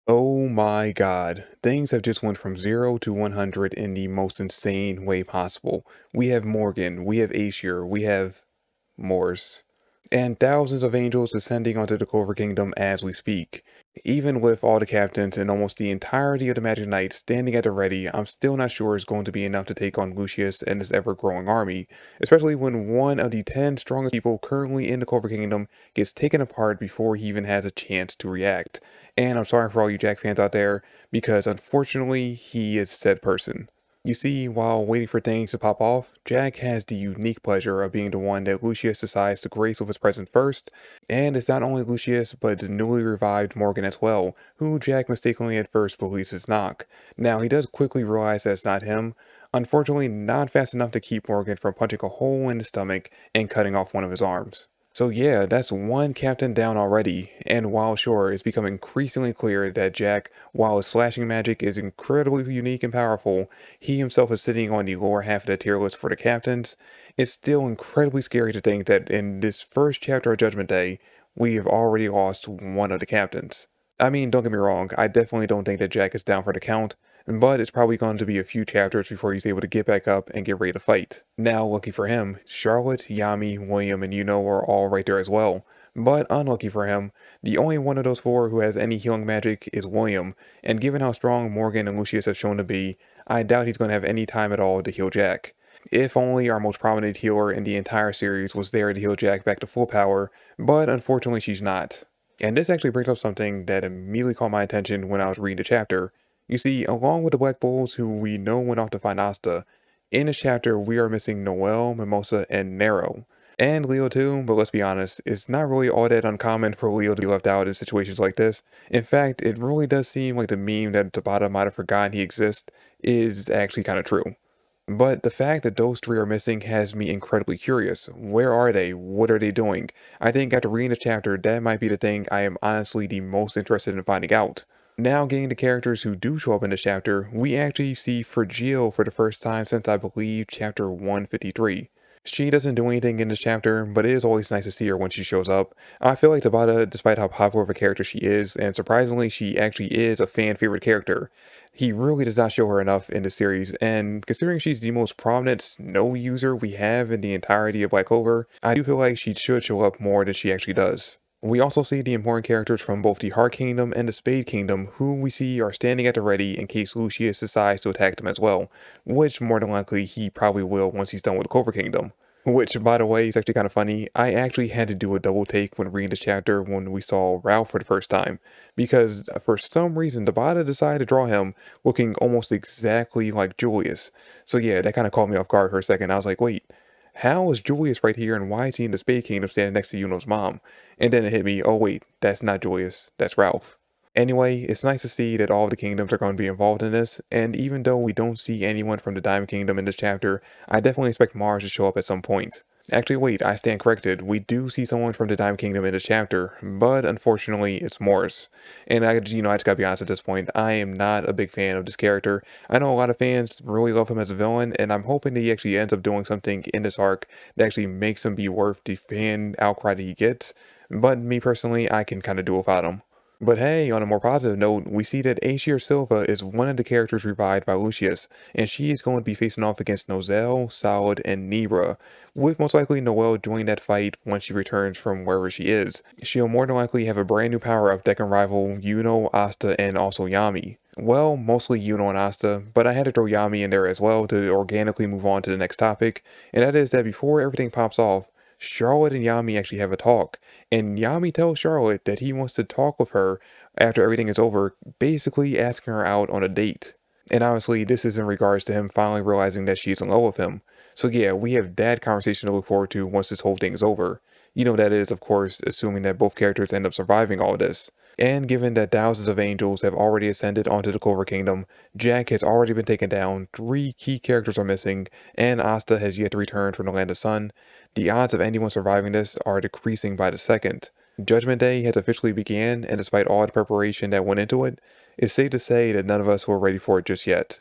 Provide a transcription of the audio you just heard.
Oh my god. Things have just went from 0 to 100 in the most insane way possible. We have Morgan, we have Aesir, we have Morse, and thousands of angels descending onto the Clover Kingdom as we speak. Even with all the captains and almost the entirety of the Magic Knights standing at the ready, I'm still not sure it's going to be enough to take on Lucius and his ever-growing army, especially when one of the 10 strongest people currently in the Clover Kingdom gets taken apart before he even has a chance to react. And I'm sorry for all you Jack fans out there, because unfortunately, he is said person. You see, while waiting for things to pop off, Jack has the unique pleasure of being the one that Lucius decides to grace with his presence first, and it's not only Lucius, but the newly revived Morgan as well, who Jack mistakenly at first believes is Nock. Now, he does quickly realize that it's not him, unfortunately not fast enough to keep Morgan from punching a hole in the stomach and cutting off one of his arms. So yeah, that's one captain down already, and while sure, it's become increasingly clear that Jack, while his slashing magic is incredibly unique and powerful, he himself is sitting on the lower half of the tier list for the captains. It's still incredibly scary to think that in this first chapter of Judgment Day, we have already lost one of the captains. I mean, don't get me wrong, I definitely don't think that Jack is down for the count, but it's probably going to be a few chapters before he's able to get back up and get ready to fight. Now, lucky for him, Charlotte, Yami, William, and Yuno are all right there as well. But unlucky for him, the only one of those four who has any healing magic is William, and given how strong Morgan and Lucius have shown to be, I doubt he's going to have any time at all to heal Jack. If only our most prominent healer in the entire series was there to heal Jack back to full power, but unfortunately she's not. And this actually brings up something that immediately caught my attention when I was reading the chapter. You see, along with the Black Bulls who we know went off to find Asta, in this chapter we are missing Noel, Mimosa, and Nero. And Leo too, but let's be honest, it's not really all that uncommon for Leo to be left out in situations like this. In fact, it really does seem like the meme that Tabata might have forgotten he exists is actually kind of true. But the fact that those three are missing has me incredibly curious. Where are they? What are they doing? I think after reading the chapter, that might be the thing I am honestly the most interested in finding out. Now getting the characters who do show up in this chapter, we actually see Fragile for the first time since I believe chapter 153. She doesn't do anything in this chapter, but it is always nice to see her when she shows up. I feel like Tabata, despite how popular of a character she is, and surprisingly she actually is a fan favorite character, he really does not show her enough in the series, and considering she's the most prominent snow user we have in the entirety of Black Clover, I do feel like she should show up more than she actually does. We also see the important characters from both the Heart Kingdom and the Spade Kingdom who we see are standing at the ready in case Lucius decides to attack them as well, which more than likely he probably will once he's done with the Clover Kingdom. Which, by the way, is actually kind of funny. I actually had to do a double take when reading this chapter when we saw Ralph for the first time, because for some reason, Tabata decided to draw him looking almost exactly like Julius. So yeah, that kind of caught me off guard for a second. I was like, wait, how is Julius right here and why is he in the Spade Kingdom standing next to Yuno's mom? And then it hit me, oh wait, that's not Julius, that's Ralph. Anyway, it's nice to see that all of the kingdoms are going to be involved in this, and even though we don't see anyone from the Diamond Kingdom in this chapter, I definitely expect Mars to show up at some point. Actually wait, I stand corrected, we do see someone from the Diamond Kingdom in this chapter, but unfortunately it's Morse. And I just gotta be honest at this point, I am not a big fan of this character. I know a lot of fans really love him as a villain, and I'm hoping that he actually ends up doing something in this arc that actually makes him be worth the fan outcry that he gets, but me personally, I can kinda do without him. But hey, on a more positive note, we see that Aesir Silva is one of the characters revived by Lucius, and she is going to be facing off against Nozel, Solid, and Nibra, with most likely Noelle joining that fight once she returns from wherever she is. She'll more than likely have a brand new power-up that can rival Yuno, Asta, and also Yami. Well, mostly Yuno and Asta, but I had to throw Yami in there as well to organically move on to the next topic, and that is that before everything pops off, Charlotte and Yami actually have a talk, and Yami tells Charlotte that he wants to talk with her after everything is over, basically asking her out on a date. And obviously, this is in regards to him finally realizing that she's in love with him. So yeah, we have that conversation to look forward to once this whole thing is over. You know, that is, of course, assuming that both characters end up surviving all this. And given that thousands of angels have already ascended onto the Clover Kingdom, Jack has already been taken down, 3 key characters are missing, and Asta has yet to return from the Land of Sun, the odds of anyone surviving this are decreasing by the second. Judgment Day has officially began, and despite all the preparation that went into it, it's safe to say that none of us were ready for it just yet.